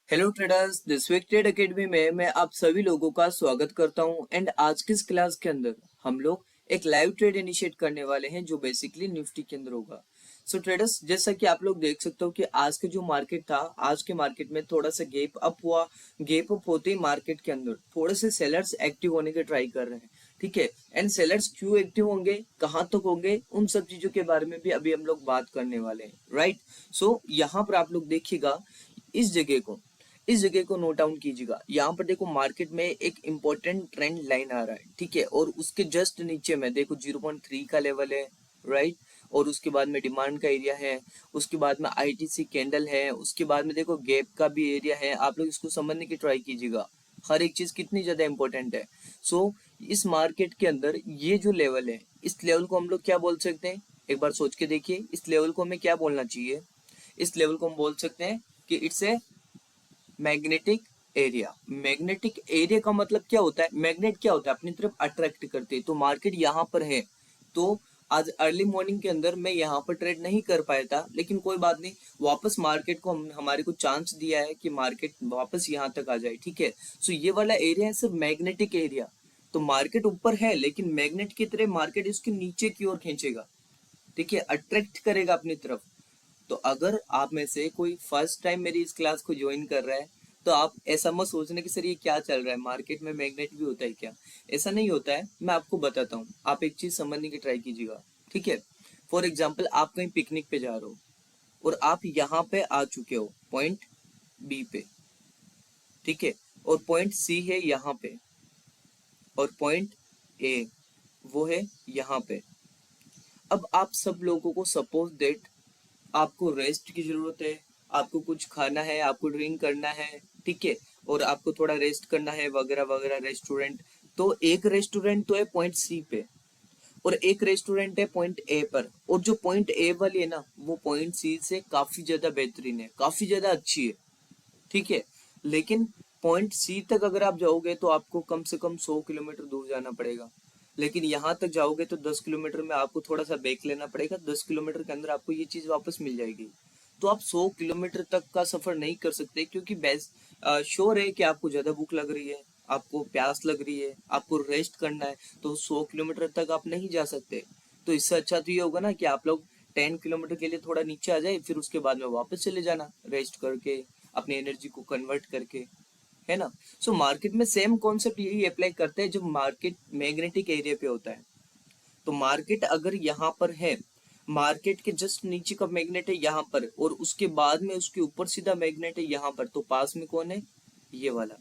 Hello traders, this week Trade Academy में मैं आप सभी लोगों का स्वागत करता हूं। एंड आज की इस क्लास के अंदर हम लोग एक लाइव ट्रेड इनिशिएट करने वाले हैं जो बेसिकली निफ्टी के अंदर होगा। सो ट्रेडर्स, जैसा कि आप लोग देख सकते हो कि आज के जो मार्केट था, आज के मार्केट में थोड़ा सा गैप अप हुआ। गैप अप होते ही मार्केट के अंदर थोड़े से सेलर्स एक्टिव होने के ट्राई कर रहे हैं। ठीक है, एंड सेलर्स क्यों एक्टिव होंगे, कहां तक होंगे, उन सब चीजों के बारे में भी अभी हम लोग बात करने वाले हैं। राइट। सो यहाँ पर आप लोग देखिएगा इस जगह को, इस जगह को नोट डाउन कीजिएगा। यहाँ पर देखो मार्केट में एक इंपॉर्टेंट ट्रेंड लाइन आ रहा है। ठीक है, और उसके जस्ट नीचे में देखो 0.3 का लेवल है। राइट। और उसके बाद में डिमांड का एरिया है, उसके बाद में आईटीसी कैंडल है, उसके बाद में देखो गैप का भी एरिया है। आप लोग इसको समझने की ट्राई कीजिएगा, हर एक चीज कितनी ज्यादा इंपॉर्टेंट है। सो इस मार्केट के अंदर ये जो लेवल है, इस लेवल को हम लोग क्या बोल सकते हैं, एक बार सोच के देखिए। इस लेवल को हमें क्या बोलना चाहिए? इस लेवल को हम बोल सकते हैं कि it's a magnetic area. Magnetic area का मतलब क्या होता है? मैग्नेट क्या होता है? अपनी तरफ अट्रैक्ट करते हैं। तो मार्केट यहाँ पर है, तो आज अर्ली मॉर्निंग के अंदर मैं यहाँ पर ट्रेड नहीं कर पाया था, लेकिन कोई बात नहीं, वापस मार्केट को हमारे को चांस दिया है कि मार्केट वापस यहाँ तक आ जाए। ठीक है, सो ये वाला एरिया है सिर्फ मैग्नेटिक एरिया। तो मार्केट ऊपर है, लेकिन मैग्नेट की तरह मार्केट इसके नीचे की ओर खींचेगा। ठीक है, अट्रैक्ट करेगा अपनी तरफ। तो अगर आप में से कोई फर्स्ट टाइम मेरी इस क्लास को ज्वाइन कर रहा है, तो आप ऐसा मत सोचने कि सर ये क्या चल रहा है, मार्केट में मैग्नेट भी होता है क्या? ऐसा नहीं होता है, मैं आपको बताता हूँ। आप एक चीज समझने की ट्राई कीजिएगा। ठीक है, फॉर एग्जाम्पल आप कहीं पिकनिक पे जा रहे हो और आप यहाँ पे आ चुके हो पॉइंट बी पे। ठीक है, और पॉइंट सी है यहाँ पे, और पॉइंट ए वो है यहाँ पे। अब आप सब लोगों को सपोज दैट आपको रेस्ट की जरूरत है, आपको कुछ खाना है, आपको ड्रिंक करना है। ठीक है, और आपको थोड़ा रेस्ट करना है वगैरह वगैरह। रेस्टोरेंट, तो एक रेस्टोरेंट तो है पॉइंट सी पे, और एक रेस्टोरेंट है पॉइंट ए पर। और जो पॉइंट ए वाली है ना, वो पॉइंट सी से काफी ज्यादा बेहतरीन है, काफी ज्यादा अच्छी है। ठीक है, लेकिन पॉइंट सी तक अगर आप जाओगे तो आपको कम से कम 100 किलोमीटर दूर जाना पड़ेगा। लेकिन यहाँ तक जाओगे तो 10 किलोमीटर में आपको थोड़ा सा ब्रेक लेना पड़ेगा। 10 किलोमीटर के अंदर आपको ये चीज वापस मिल जाएगी। तो आप 100 किलोमीटर तक का सफर नहीं कर सकते, क्योंकि बेस्ट श्योर है कि आपको ज्यादा भूख लग रही है, आपको प्यास लग रही है, आपको रेस्ट करना है। तो 100 किलोमीटर तक आप नहीं जा सकते। तो इससे अच्छा तो ये होगा ना कि आप लोग 10 किलोमीटर के लिए थोड़ा नीचे आ जाए, फिर उसके बाद में वापस चले जाना रेस्ट करके, अपनी एनर्जी को कन्वर्ट करके, है ना। सो मार्केट में सेम कॉन्सेप्ट यही अप्लाई करते हैं जब मार्केट मैग्नेटिक एरिया पे होता है। तो मार्केट अगर यहाँ पर है, मार्केट के जस्ट नीचे का मैग्नेट है यहाँ पर, और उसके बाद में उसके ऊपर सीधा मैग्नेट है यहाँ पर, तो पास में कौन है? ये वाला।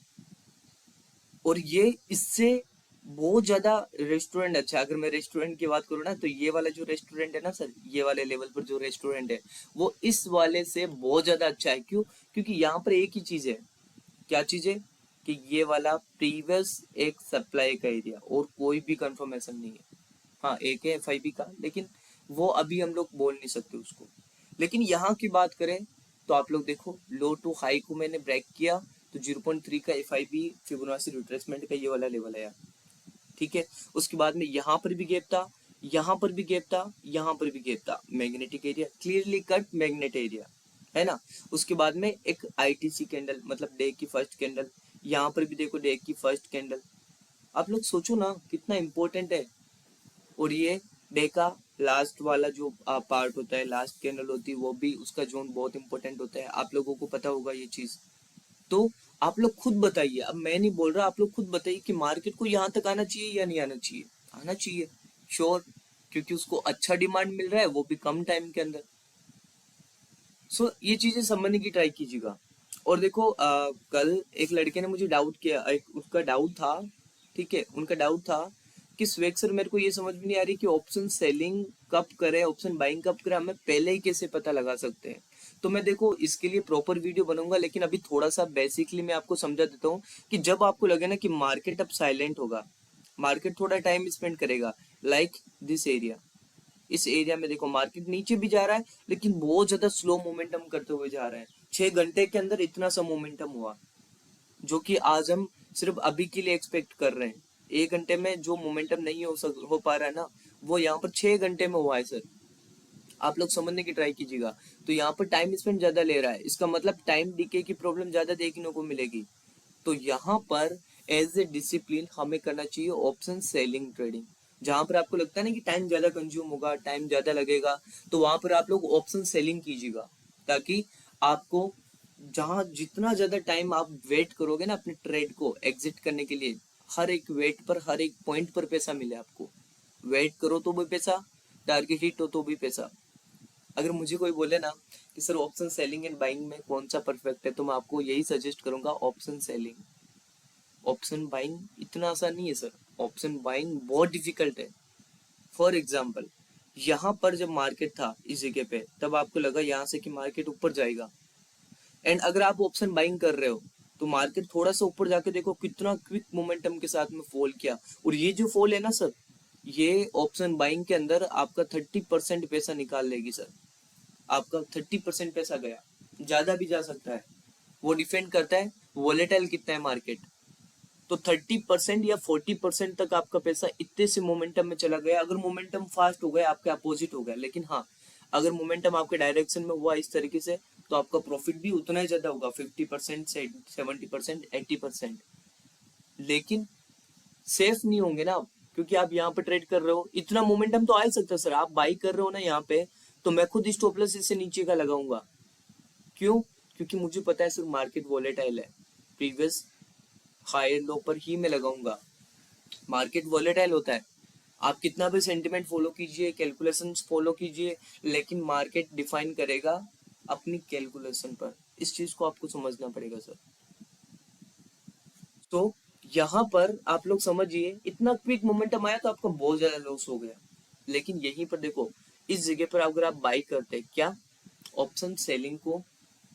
और ये इससे बहुत ज्यादा रेस्टोरेंट अच्छा है। अगर मैं रेस्टोरेंट की बात करूँ ना, तो ये वाला जो रेस्टोरेंट है ना सर, ये वाले लेवल पर जो रेस्टोरेंट है, वो इस वाले से बहुत ज्यादा अच्छा है। क्यों? क्योंकि यहाँ पर एक ही चीज है। क्या चीज है? कि ये वाला प्रीवियस एक सप्लाई का एरिया, और कोई भी कंफर्मेशन नहीं है। हाँ, एक है एफआईबी का, लेकिन वो अभी हम लोग बोल नहीं सकते उसको। लेकिन यहाँ की बात करें तो आप लोग देखो, लो टू हाई को मैंने ब्रेक किया, तो 0.3 का एफआईबी फिबोनाची रिट्रेसमेंट का ये वाला लेवल आया। ठीक है, उसके बाद में यहाँ पर भी गैप था, यहाँ पर भी गैप था, यहाँ पर भी गैप था। Magnetic area, clearly cut magnet area, है ना। उसके बाद में एक आईटीसी कैंडल, मतलब डे की फर्स्ट कैंडल। यहाँ पर भी देखो डे की फर्स्ट कैंडल। आप लोग सोचो ना कितना इंपॉर्टेंट है। और ये डे का लास्ट वाला जो पार्ट होता है, लास्ट कैंडल होती है, वो भी उसका जोन बहुत इंपॉर्टेंट होता है। आप लोगों को पता होगा ये चीज। तो आप लोग खुद बताइए, अब मैं नहीं बोल रहा, आप लोग खुद बताइए कि मार्केट को यहाँ तक आना चाहिए या नहीं आना चाहिए? आना चाहिए, श्योर, क्योंकि उसको अच्छा डिमांड मिल रहा है, वो भी कम टाइम के अंदर। सो ये चीजें समझने की ट्राई कीजिएगा। और देखो कल एक लड़के ने मुझे डाउट किया, एक उसका डाउट था। ठीक है, उनका डाउट था कि स्वेग सर, मेरे को ये समझ में नहीं आ रही कि ऑप्शन सेलिंग कब करे, ऑप्शन बाइंग कब करे, हमें पहले ही कैसे पता लगा सकते हैं? तो मैं देखो इसके लिए प्रॉपर वीडियो बनूंगा, लेकिन अभी थोड़ा सा बेसिकली मैं आपको समझा देता हूँ कि जब आपको लगे ना कि मार्केट अब साइलेंट होगा, मार्केट थोड़ा टाइम स्पेंड करेगा, लाइक दिस एरिया। इस एरिया में देखो मार्केट नीचे भी जा रहा है, लेकिन बहुत ज्यादा स्लो मोमेंटम करते हुए जा रहा है। 6 घंटे के अंदर इतना सा मोमेंटम हुआ, जो कि आज हम सिर्फ अभी के लिए एक्सपेक्ट कर रहे हैं। 1 घंटे में जो मोमेंटम नहीं हो पा रहा है ना, वो यहाँ पर 6 घंटे में हुआ है सर। आप लोग समझने की ट्राई कीजिएगा। तो यहाँ पर टाइम स्पेंड ज्यादा ले रहा है, इसका मतलब टाइम डीके की प्रॉब्लम ज्यादा देखने को मिलेगी। तो यहाँ पर एज ए डिसिप्लिन हमें करना चाहिए ऑप्शन सेलिंग ट्रेडिंग। जहां पर आपको लगता है ना कि टाइम ज्यादा कंज्यूम होगा, टाइम ज्यादा लगेगा, तो वहां पर आप लोग ऑप्शन सेलिंग कीजिएगा, ताकि आपको जहां जितना ज्यादा टाइम आप वेट करोगे ना अपने ट्रेड को एग्जिट करने के लिए, हर एक वेट पर, हर एक पॉइंट पर पैसा मिले आपको। वेट करो तो भी पैसा, टारगेट हिट हो तो भी पैसा। अगर मुझे कोई बोले ना कि sir option selling and buying में कौन सा परफेक्ट है, तो मैं आपको यही सजेस्ट करूंगा, ऑप्शन सेलिंग। ऑप्शन बाइंग इतना आसान नहीं है सर, ऑप्शन बाइंग बहुत डिफिकल्ट है। फॉर एग्जाम्पल, यहाँ पर जब मार्केट था इस जगह पे, तब आपको लगा यहाँ से कि मार्केट ऊपर जाएगा, एंड अगर आप ऑप्शन बाइंग कर रहे हो तो मार्केट थोड़ा सा ऊपर जाके देखो कितना क्विक मोमेंटम के साथ में फॉल किया। और ये जो फॉल है ना सर, ये ऑप्शन बाइंग के अंदर आपका 30% पैसा निकाल लेगी सर। आपका 30% पैसा गया, ज्यादा भी जा सकता है, वो डिपेंड करता है वोलेटाइल कितना है मार्केट। तो 30% या 40% तक आपका पैसा इतने से मोमेंटम में चला गया। अगर मोमेंटम फास्ट हो गया आपके अपोजिट हो गया, लेकिन हाँ, अगर मोमेंटम आपके डायरेक्शन में हुआ इस तरीके से, तो आपका प्रॉफिट भी उतना ही ज्यादा होगा, 50% से 70%, 80%। लेकिन सेफ नहीं होंगे ना आप, क्योंकि आप यहाँ पे ट्रेड कर रहे हो, इतना मोमेंटम तो आ ही सकता है सर। आप बाई कर रहे हो ना यहाँ पे, तो मैं खुद स्टॉप लॉस इससे नीचे का लगाऊंगा। क्यों? क्योंकि मुझे पता है सर मार्केट वॉलेटाइल है, प्रीवियस हायर लो पर ही मैं लगाऊंगा। मार्केट वॉलेटाइल होता है, आप कितना भी सेंटिमेंट फॉलो कीजिए, कैलकुलेशंस फॉलो कीजिए, लेकिन मार्केट डिफाइन करेगा अपनी कैलकुलेशन पर। इस चीज को आपको समझना पड़ेगा सर। तो यहाँ पर आप लोग समझिए, इतना क्विक मोमेंटम आया तो आपका बहुत ज्यादा लॉस हो गया। लेकिन यहीं पर देखो, इस जगह पर अगर आप बाई करते क्या, ऑप्शन सेलिंग को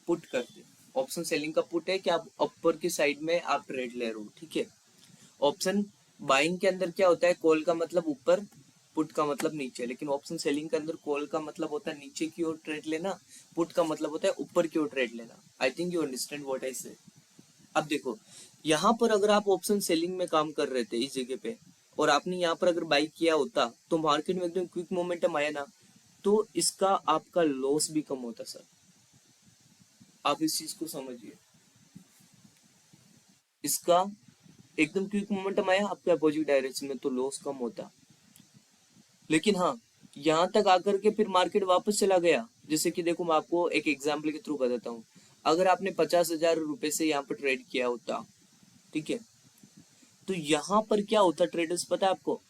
पुट करते। ऑप्शन सेलिंग का पुट है कि आप अपर की साइड में आप ट्रेड ले रहे हो, ठीक है। ऑप्शन बाइंग के अंदर क्या होता है, कॉल का मतलब ऊपर, पुट का मतलब नीचे। लेकिन ऑप्शन सेलिंग के अंदर कॉल का मतलब होता है नीचे की ओर ट्रेड लेना, पुट का मतलब होता है ऊपर की ओर ट्रेड लेना। I think you understand what I से। अब देखो, यहाँ पर अगर आप ऑप्शन सेलिंग में काम कर रहे थे इस जगह पे, और आपने यहाँ पर अगर बाई किया होता, तो मार्केट में एकदम क्विक मोमेंटम आया ना, तो इसका आपका लॉस भी कम होता सर। आप इस चीज को समझिए, इसका एकदम क्विक मोमेंटम आया आपके अपोजिट डायरेक्शन में, तो लॉस कम होता। लेकिन हाँ, यहाँ तक आकर के फिर मार्केट वापस चला गया। जैसे कि देखो, मैं आपको एक एग्जाम्पल के थ्रू बताता हूँ। अगर आपने 50,000 रुपए से यहाँ पर ट्रेड किया होता, ठीक है, तो यहाँ पर क्या होता ट्रेडर्स, पता है आपको?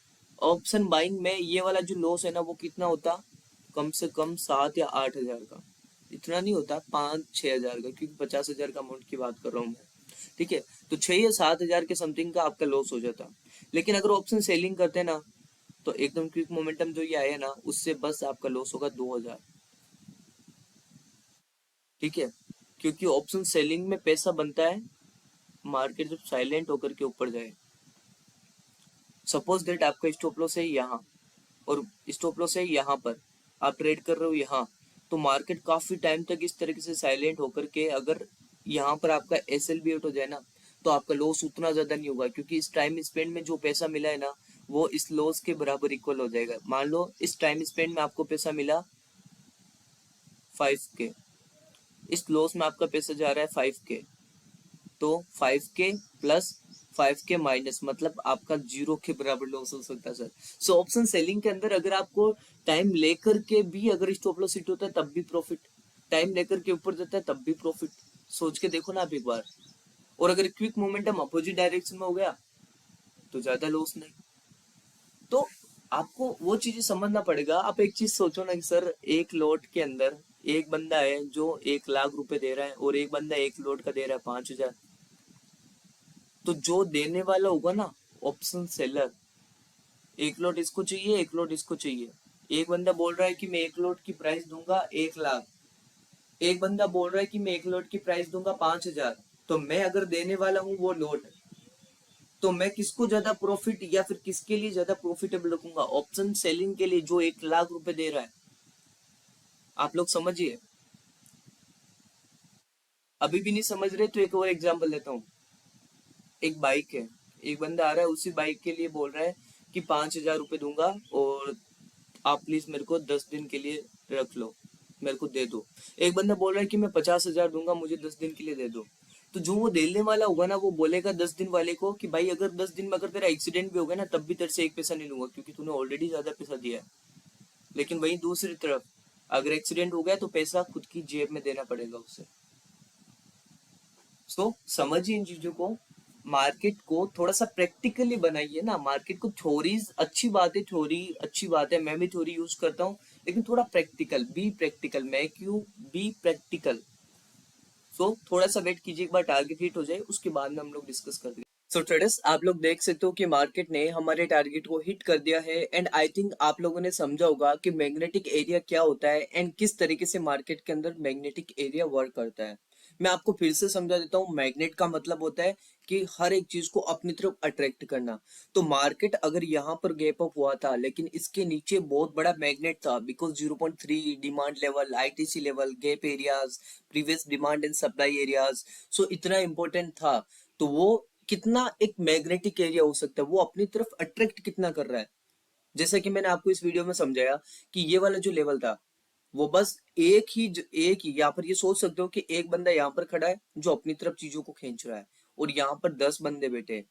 ऑप्शन बाइंग में ये वाला जो लॉस है ना, वो कितना होता, कम से कम 7 या 8 हजार का। इतना नहीं होता, 5-6 हजार का, क्योंकि 50,000 का अमाउंट की बात कर रहा हूँ मैं, ठीक है। तो 6 या 7 हजार के समथिंग का आपका लॉस हो जाता। लेकिन अगर ऑप्शन सेलिंग करते ना, तो एकदम क्विक मोमेंटम जो ये आया ना, उससे बस आपका लॉस होगा 2 हजार, ठीक है। क्योंकि ऑप्शन सेलिंग में पैसा बनता है मार्केट जब साइलेंट होकर के ऊपर जाए। सपोज दैट आपका स्टॉप लॉस है यहाँ, और स्टॉप लॉस है यहाँ पर, आप ट्रेड कर रहे हो यहाँ, तो मार्केट काफी टाइम तक इस तरीके से साइलेंट होकर के अगर यहाँ पर आपका एसएल बी आउट हो जाए ना, तो आपका लॉस उतना ज्यादा नहीं होगा, क्योंकि इस टाइम स्पेंड में जो पैसा मिला है ना, वो इस लॉस के बराबर इक्वल हो जाएगा। मान लो इस टाइम स्पेंड में आपको पैसा मिला 5K, इस लॉस में आपका पैसा जा रहा है 5K, तो 5K प्लस 5K माइनस, मतलब आपका 0 के बराबर लॉस हो सकता है सर। सो ऑप्शन सेलिंग के अंदर अगर आपको टाइम लेकर के भी अगर स्टॉप लॉस हिट होता है तब भी प्रॉफिट, टाइम लेकर के ऊपर जाता है तब भी प्रॉफिट। सोच के देखो ना आप एक बार। और अगर क्विक मोमेंटम अपोजिट डायरेक्शन में हो गया, तो ज्यादा लॉस नहीं। तो आपको वो चीजें समझना पड़ेगा। आप एक चीज सोचो ना कि सर एक लोट के अंदर एक बंदा है जो 1 लाख रुपए दे रहा है, और एक बंदा एक लोट का दे रहा है 5 हजार। तो जो देने वाला होगा ना, ऑप्शन सेलर, एक लोट इसको चाहिए, एक लोट इसको चाहिए। एक बंदा बोल रहा है कि मैं एक लोट की प्राइस दूंगा 1 लाख, एक बंदा बोल रहा है कि मैं एक लोट की प्राइस दूंगा 5 हजार। तो मैं अगर देने वाला हूँ वो लोट, तो मैं किसको ज्यादा प्रॉफिट या फिर किसके लिए ज्यादा प्रॉफिटेबल रखूंगा? ऑप्शन सेलिंग के लिए जो 1 लाख रुपए दे रहा है। आप लोग समझिए। अभी भी नहीं समझ रहे तो एक और एग्जांपल लेता हूँ। एक बाइक है, एक बंदा आ रहा है, उसी बाइक के लिए बोल रहा है कि 5 हजार रुपए दूंगा, और आप प्लीज मेरे को 10 दिन के लिए रख लो, मेरे को दे दो। एक बंदा बोल रहा है कि मैं 50,000 दूंगा, मुझे 10 दिन के लिए दे दो। तो जो वो देने वाला होगा ना, वो बोलेगा 10 दिन वाले को कि भाई अगर 10 दिन में अगर तेरा एक्सीडेंट भी हो गया ना, तब भी तेरे से एक पैसा नहीं लूंगा, क्योंकि तूने ऑलरेडी ज्यादा पैसा दिया है। लेकिन वहीं दूसरी तरफ अगर एक्सीडेंट हो गया तो पैसा खुद की जेब में देना पड़ेगा उसे। समझिए इन चीजों को, मार्केट को थोड़ा सा प्रैक्टिकली बनाइए ना। मार्केट को थ्योरीज अच्छी बात है, थ्योरी अच्छी बात है, मैं भी थ्योरी यूज करता हूँ, लेकिन थोड़ा प्रैक्टिकल, बी प्रैक्टिकल, मैं क्यों बी प्रैक्टिकल। थोड़ा सा वेट कीजिए, एक बार टारगेट हिट हो जाए उसके बाद में हम लोग डिस्कस कर देंगे। ट्रेडर्स, आप लोग देख सकते हो कि मार्केट ने हमारे टारगेट को हिट कर दिया है, एंड आई थिंक आप लोगों ने समझा होगा कि मैग्नेटिक एरिया क्या होता है एंड किस तरीके से मार्केट के अंदर मैग्नेटिक एरिया वर्क करता है। मैं आपको फिर से समझा देता हूँ। मैग्नेट का मतलब होता है कि हर एक चीज को अपनी तरफ अट्रैक्ट करना। तो मार्केट अगर यहाँ पर गैप अप हुआ था, लेकिन इसके नीचे बहुत बड़ा मैग्नेट था, because 0.3 demand level, ITC level, gap areas, previous demand and supply areas, so इतना इंपॉर्टेंट था। तो वो कितना एक मैग्नेटिक एरिया हो सकता है, वो अपनी तरफ अट्रैक्ट कितना कर रहा है। जैसा कि मैंने आपको इस वीडियो में समझाया कि ये वाला जो लेवल था, वो बस एक ही यहाँ पर ये सोच सकते हो कि एक बंदा यहाँ पर खड़ा है जो अपनी तरफ चीजों को खींच रहा है, और यहाँ पर 10 बंदे बैठे हैं।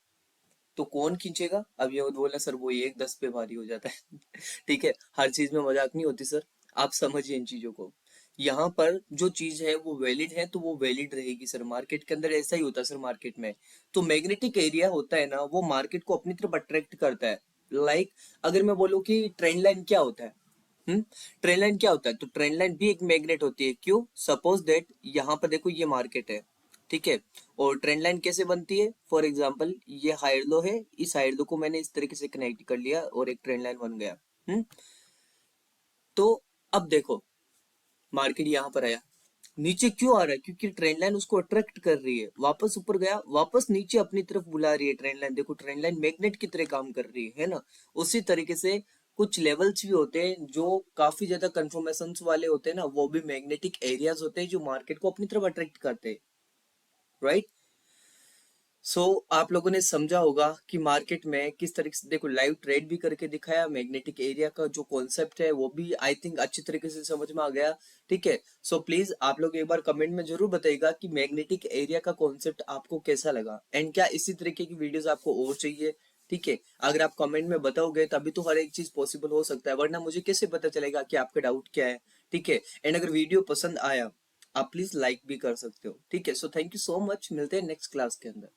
तो कौन खींचेगा? अब ये बोला सर वो एक 10 पे भारी हो जाता है। ठीक है, हर चीज में मजाक नहीं होती सर, आप समझिए इन चीजों को। यहाँ पर जो चीज है वो वैलिड है तो वो वैलिड रहेगी सर। मार्केट के अंदर ऐसा ही होता है सर। मार्केट में तो मैग्नेटिक एरिया होता है ना, वो मार्केट को अपनी तरफ अट्रैक्ट करता है। अगर मैं बोलूँ कि ट्रेंड लाइन क्या होता है, ट्रेंड लाइन क्या होता है, तो ट्रेंड लाइन भी एक मैग्नेट होती है। क्यों? सपोज दैट यहाँ पर देखो ये मार्केट है, ठीक है, और ट्रेंड लाइन कैसे बनती है? फॉर एग्जाम्पल ये हायर लो है, इस हायर लो को मैंने इस तरीके से कनेक्ट कर लिया और एक ट्रेंड लाइन बन गया। तो अब देखो, मार्केट यहाँ पर आया, नीचे क्यों आ रहा है? क्योंकि ट्रेंड लाइन उसको अट्रैक्ट कर रही है। वापस ऊपर गया, वापस नीचे अपनी तरफ बुला रही है ट्रेंड लाइन। देखो ट्रेंड लाइन मैग्नेट की तरह काम कर रही है ना। उसी तरीके से कुछ लेवल्स भी होते हैं जो काफी ज्यादा कंफर्मेशन वाले होते हैं ना, वो भी मैग्नेटिक एरियाज होते हैं जो मार्केट को अपनी तरफ अट्रैक्ट करते हैं, राइट। आप लोगों ने समझा होगा कि मार्केट में किस तरीके से, देखो लाइव ट्रेड भी करके दिखाया, मैग्नेटिक एरिया का जो कॉन्सेप्ट है वो भी आई थिंक अच्छी तरीके से समझ में आ गया। ठीक है, प्लीज आप लोग एक बार कमेंट में जरूर बताइएगा कि मैग्नेटिक एरिया का कॉन्सेप्ट आपको कैसा लगा, एंड क्या इसी तरीके की वीडियोस आपको और चाहिए। ठीक है, अगर आप कमेंट में बताओगे तभी तो हर एक चीज पॉसिबल हो सकता है, वरना मुझे कैसे पता चलेगा कि आपका डाउट क्या है। ठीक है, एंड अगर वीडियो पसंद आया, आप प्लीज लाइक भी कर सकते हो। ठीक है, थैंक यू सो मच, मिलते हैं नेक्स्ट क्लास के अंदर।